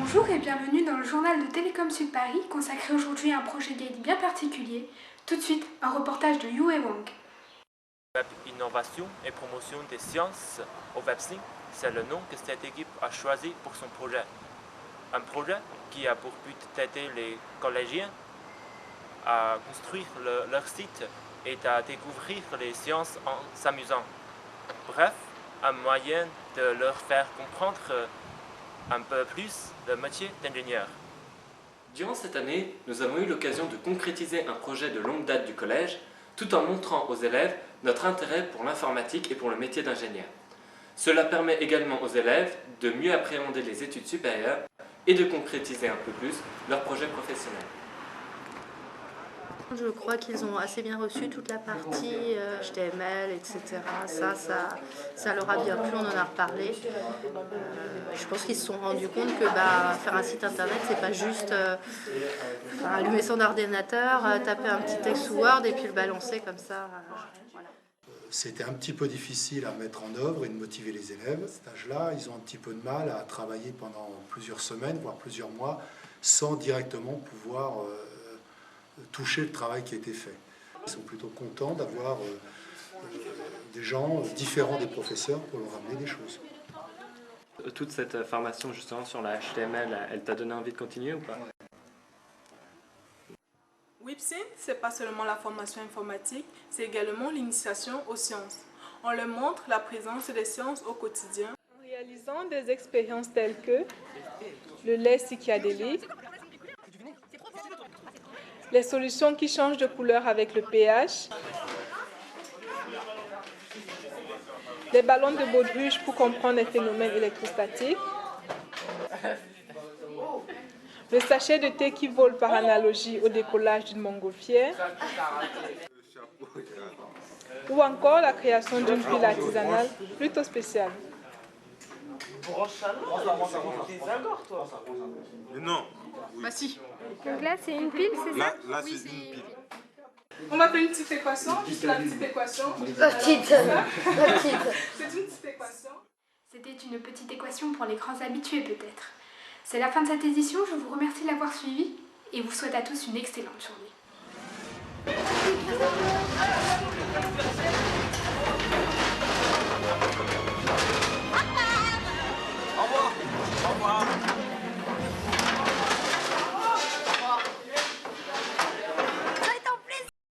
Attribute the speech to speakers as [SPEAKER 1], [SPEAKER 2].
[SPEAKER 1] Bonjour et bienvenue dans le journal de Télécom Sud Paris consacré aujourd'hui à un projet GAID bien particulier. Tout de suite, un reportage de Yue Wang.
[SPEAKER 2] Web Innovation et Promotion des Sciences au WebSync, c'est le nom que cette équipe a choisi pour son projet. Un projet qui a pour but d'aider les collégiens à construire leur site et à découvrir les sciences en s'amusant. Bref, un moyen de leur faire comprendre un peu plus le métier d'ingénieur.
[SPEAKER 3] Durant cette année, nous avons eu l'occasion de concrétiser un projet de longue date du collège, tout en montrant aux élèves notre intérêt pour l'informatique et pour le métier d'ingénieur. Cela permet également aux élèves de mieux appréhender les études supérieures et de concrétiser un peu plus leur projet professionnel.
[SPEAKER 4] Je crois qu'ils ont assez bien reçu toute la partie HTML, etc. Ça leur a bien plu, on en a reparlé. Je pense qu'ils se sont rendus compte que faire un site internet, c'est pas juste allumer son ordinateur, taper un petit texte sous Word et puis le balancer comme ça. Voilà.
[SPEAKER 5] C'était un petit peu difficile à mettre en œuvre et de motiver les élèves. À cet âge-là, ils ont un petit peu de mal à travailler pendant plusieurs semaines, voire plusieurs mois, sans directement pouvoir toucher le travail qui a été fait. Ils sont plutôt contents d'avoir des gens différents des professeurs pour leur amener des choses.
[SPEAKER 3] Toute cette formation justement sur la HTML, elle t'a donné envie de continuer ou pas?
[SPEAKER 6] WebSync, ce n'est pas seulement la formation informatique, c'est également l'initiation aux sciences. On leur montre la présence des sciences au quotidien en réalisant des expériences telles que le lait psychédélique, les solutions qui changent de couleur avec le pH, les ballons de baudruche pour comprendre les phénomènes électrostatiques, le sachet de thé qui vole par analogie au décollage d'une montgolfière, ou encore la création d'une pile artisanale plutôt spéciale.
[SPEAKER 7] Non.
[SPEAKER 8] Bah si.
[SPEAKER 1] Donc là, c'est une pile, c'est ça?
[SPEAKER 7] Là c'est une pile.
[SPEAKER 6] On va faire une petite équation, juste la petite équation.
[SPEAKER 1] C'est une
[SPEAKER 6] petite équation.
[SPEAKER 1] C'était une petite équation pour les grands habitués peut-être. C'est la fin de cette édition, je vous remercie de l'avoir suivi et vous souhaite à tous une excellente journée.